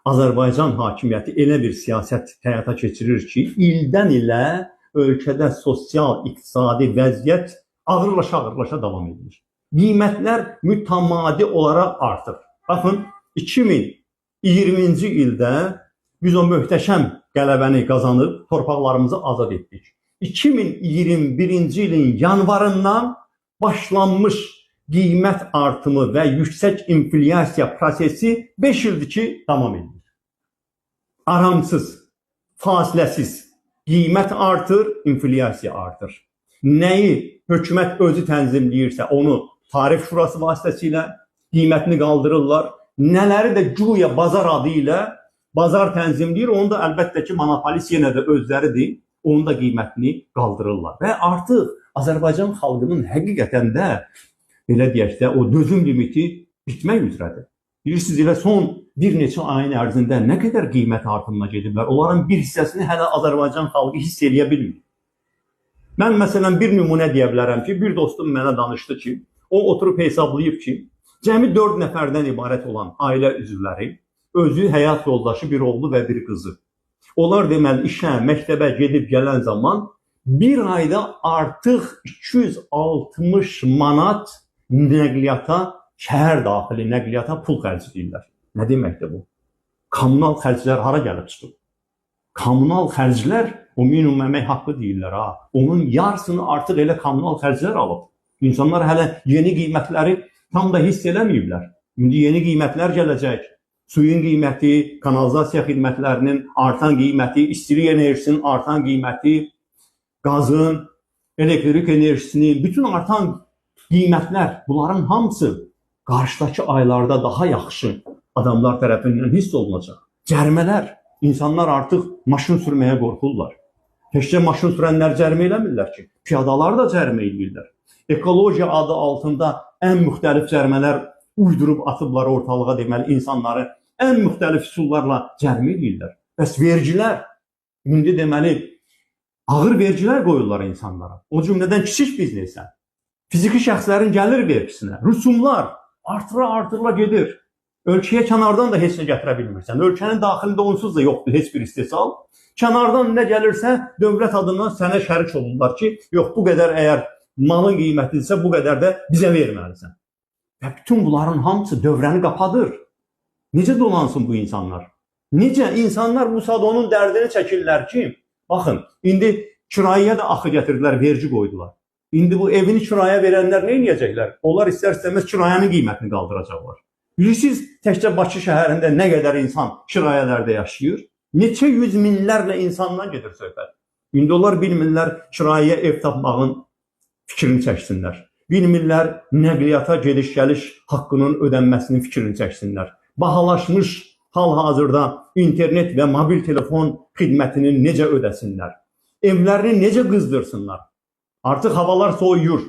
Azərbaycan hakimiyyəti elə bir siyasət həyata keçirir ki, ildən ilə ölkədə sosial-iqtisadi vəziyyət ağırlaşa davam edir. Qiymətlər mütəmadi olaraq artır. Baxın, 2020-ci ildə biz o möhtəşəm qələbəni qazanıb torpaqlarımızı azad etdik. 2021-ci ilin yanvarından başlanmış qiymət artımı və yüksək inflyasiya prosesi 5 ildir ki, davam edir. Aramsız, fasiləsiz qiymət artır, inflyasiya artır. Nəyi hökumət özü tənzimləyirsə, onu tarif şurası vasitəsilə qiymətini qaldırırlar. Nələri də güya bazar adı ilə bazar tənzimləyir, onu da əlbəttə ki, monopolist yenə də özləridir, onun da qiymətini qaldırırlar. Və artıq Azərbaycan xalqının həqiqətən də belə deyək də, o dözüm limiti bitmək üzrədir. Bilirsiniz, elə son bir neçə ayın ərzində nə qədər qiymət artımına gediblər, onların bir hissəsini hələ Azərbaycan xalqı hiss eləyə bilmir. Mən məsələn bir nümunə deyə bilərəm ki, bir dostum mənə danışdı ki, o oturub hesablayıb ki, cəmi 4 nəfərdən ibarət olan ailə üzvləri, özü həyat yoldaşı, bir oğlu və bir qızı. Onlar deməli işə, məktəbə gedib gələn zaman bir ayda artıq 260 manat nəqliyyata, şəhər daxili nəqliyyata pul xərcləyirlər. Nə deməkdir bu? Kommunal xərclər hara gəlib çıxıb? Kommunal xərclər o minimum əmək haqqı deyirlər ha. Onun yarısını artıq elə kommunal xərclər alıb. İnsanlar hələ yeni qiymətləri tam da hiss eləməyiblər. İndi yeni qiymətlər gələcək. Suyun qiyməti, kanalizasiya xidmətlərinin artan qiyməti, istilik enerjisinin artan qiyməti, qazın, elektrik enerjisinin, bütün artan qiymətlər, bunların hamısı qarşıdakı aylarda daha yaxşı adamlar tərəfindən hiss olunacaq. Cərimələr, insanlar artıq maşın sürməyə qorxurlar. Təkcə maşın sürənlər cərimə eləmirlər ki, piyadalar da cərimə edirlər. Ekologiya adı altında ən müxtəlif cərimələr uydurub atıblar ortalığa, deməli insanları ən müxtəlif üsullarla cərimə edirlər. Bəs vergilər, indi deməli ağır vergilər qoyurlar insanlara. O cümlədən kiçik biznesə, fiziki şəxslərin gəlir vergisinə, rüsumlar artırıla gedir. Ölkəyə kənardan da heç nə gətirə bilmirsən. Ölkənin daxilində onsuz da yoxdur heç bir istehsal. Kənardan nə gəlirsə, dövlət adından sənə şərik olurlar ki, yox, bu qədər əgər malın qiymətidirsə, bu qədər də bizə verməlisən. Və bütün bunların hamısı dövrəni qapadır. Necə dolansın bu insanlar? Necə insanlar bu saat onun dərdini çəkirlər ki, baxın, indi kirayəyə də axı gətirdilər, vergi qoydular. İndi bu evini kiraya verənlər nə edəcəklər? Onlar istər-istəməz kirayənin qiymətini qaldıracaqlar. Bilirsiniz, təkcə Bakı şəhərində nə qədər insan kirayələrdə yaşayır? Neçə yüz minlərlə insandan gedir söhbət. İndi onlar bilmirlər kirayəyə ev tapmağın fikrini çəksinlər. Bilmirlər nəqliyyata gediş-gəliş haqqının ödənməsinin fikrini çəksinlər. Bahalaşmış hal-hazırda internet və mobil telefon xidmətini necə ödəsinlər? Evlərini necə qızdırsınlar? Artıq havalar soyuyur.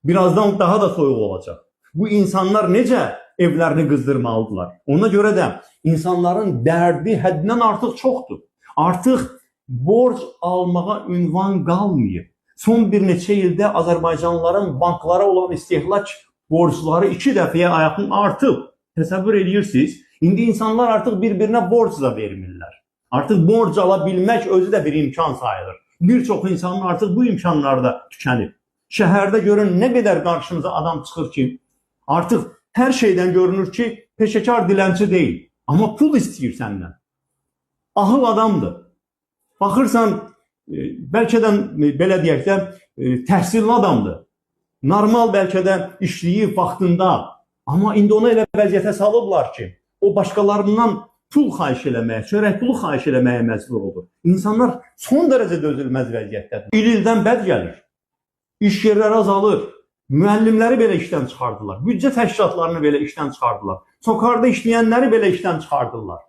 Birazdan daha da soyuq olacaq. Bu insanlar necə evlərini qızdırmalıdırlar? Ona görə də insanların dərdi həddindən artıq çoxdur. Artıq borc almağa ünvan qalmayıb. Son bir neçə ildə Azərbaycanlıların banklara olan istehlak borcları 2 dəfəyə yaxın artıb. Təsəvvür edirsiniz, indi insanlar artıq bir-birinə borc da vermirlər. Artıq borc ala bilmək özü də bir imkan sayılır. Bir çox insanın artıq bu imkanları da tükənib. Şəhərdə görün nə qədər qarşınıza adam çıxır ki, artıq hər şeydən görünür ki, peşəkar dilənçi deyil. Amma pul istəyir səndən. Ahıl adamdır. Baxırsan, bəlkə də belə deyək də, təhsilli adamdır. Normal bəlkə də işləyib vaxtında. Amma indi ona elə vəziyyətə salıblar ki, o başqalarından pul xahiş eləməyə, çörək pulu xahiş eləməyə məcbur olur. İnsanlar son dərəcə dözülməz vəziyyətdədir. İl-ildən bəd gəlir. İş yerləri azalır. Müəllimləri belə işdən çıxardılar. Büdcə təşkilatlarını belə işdən çıxardılar. Sokarda işləyənləri belə işdən çıxardılar.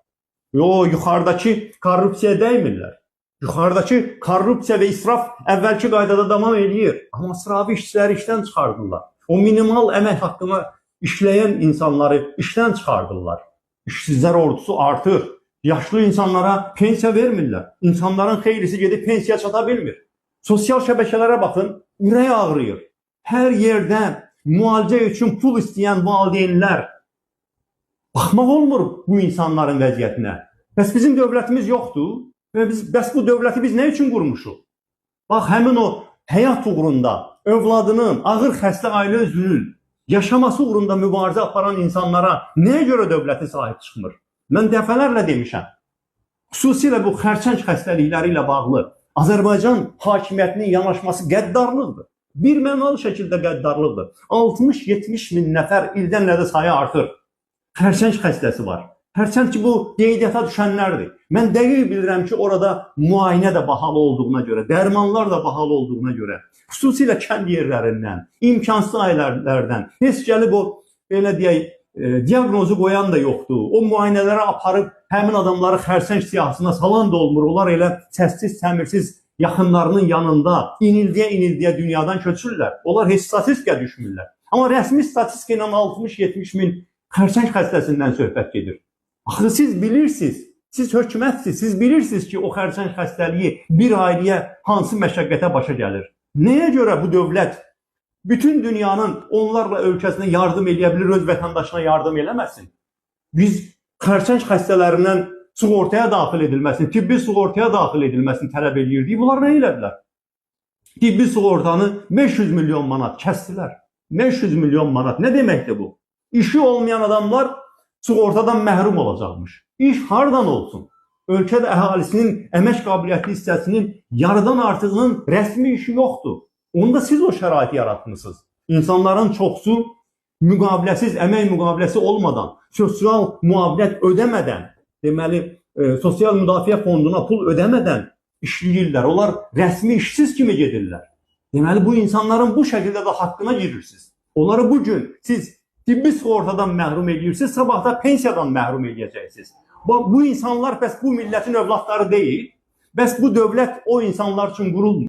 Yuxarıdakı korrupsiya dəymirlər. Yuxarıdakı korrupsiya və israf əvvəlki qaydada davam edir. Amma sıravi işçiləri işdən çıxardılar. O minimal əmək haqqını işləyən insanları işdən çıxardırlar. İşsizlər ordusu artır. Yaşlı insanlara pensiya vermirlər. İnsanların xeyrisi gedib pensiya çata bilmir. Sosial şəbəkələrə baxın, ürək ağrıyır. Hər yerdə müalicə üçün pul istəyən valideynlər, Baxmaq olmur bu insanların vəziyyətinə. Bəs bizim dövlətimiz yoxdur. Bəs bu dövləti biz nə üçün qurmuşuq? Bax, həmin o həyat uğrunda övladının, ağır xəstə ailə üzvünün yaşaması uğrunda mübarizə aparan insanlara nəyə görə dövləti sahib çıxmır? Mən dəfələrlə demişəm. Xüsusilə bu xərçəng xəstəlikləri ilə bağlı Azərbaycan hakimiyyətinin yanaşması qəddarlıqdır. Bir mənalı şəkildə qəddarlıqdır. 60-70 min nəfər ildən ildə sayı artır. Xərçəng xəstəsi var. Hərçənd ki, bu qeydiyyata düşənlərdir. Mən dəqiq bilirəm ki, orada müayinə də bahalı olduğuna görə, dərmanlar da bahalı olduğuna görə, xüsusilə kənd yerlərindən, imkansız ailələrdən, heç gəlib o, belə deyək, diaqnozu qoyan da yoxdur. O müayinələrə aparıb həmin adamları xərçəng siyahısına salan da olmur. Onlar elə səssiz, səmirsiz yaxınlarının yanında inildiyə dünyadan köçürlər. Onlar heç statistikaya düşmürlər. Amma rəsmi statistika ilə 60-70 min xərçəng xəstəsindən söhbət gedir. Axı siz bilirsiniz, siz hökumətsiniz, siz bilirsiniz ki, o xərçəng xəstəliyi bir ailəyə hansı məşəqqətə başa gəlir. Nəyə görə bu dövlət bütün dünyanın onlarla ölkəsinə yardım edə bilir, öz vətəndaşına yardım eləməsin? Biz xərçəng xəstələrindən sığortaya daxil edilməsini, tibbi sığortaya daxil edilməsini tələb edirdik. Bunlar nə elədilər? Tibbi sığortanı 500 milyon manat kəsdilər. 500 milyon manat. Nə deməkdir bu? İşi olmayan adamlar sığortadan məhrum olacaqmış. İş hardan olsun? Ölkədə əhalisinin əmək qabiliyyətli hissəsinin yarıdan artığının rəsmi işi yoxdur. Onda siz o şəraiti yaratmışsınız. İnsanların çoxsu müqaviləsiz, əmək müqaviləsi olmadan, sosial müavinət ödəmədən, deməli, sosial müdafiə fonduna pul ödəmədən işləyirlər. Onlar rəsmi işsiz kimi gedirlər. Deməli, bu insanların bu şəkildə də haqqına girirsiniz. Onları bugün siz tibbi sığortadan məhrum edirsiniz, sabah da pensiyadan məhrum edəcəksiniz. Bu insanlar bəs bu millətin övladları deyil. Bəs bu dövlət o insanlar üçün qurulmur.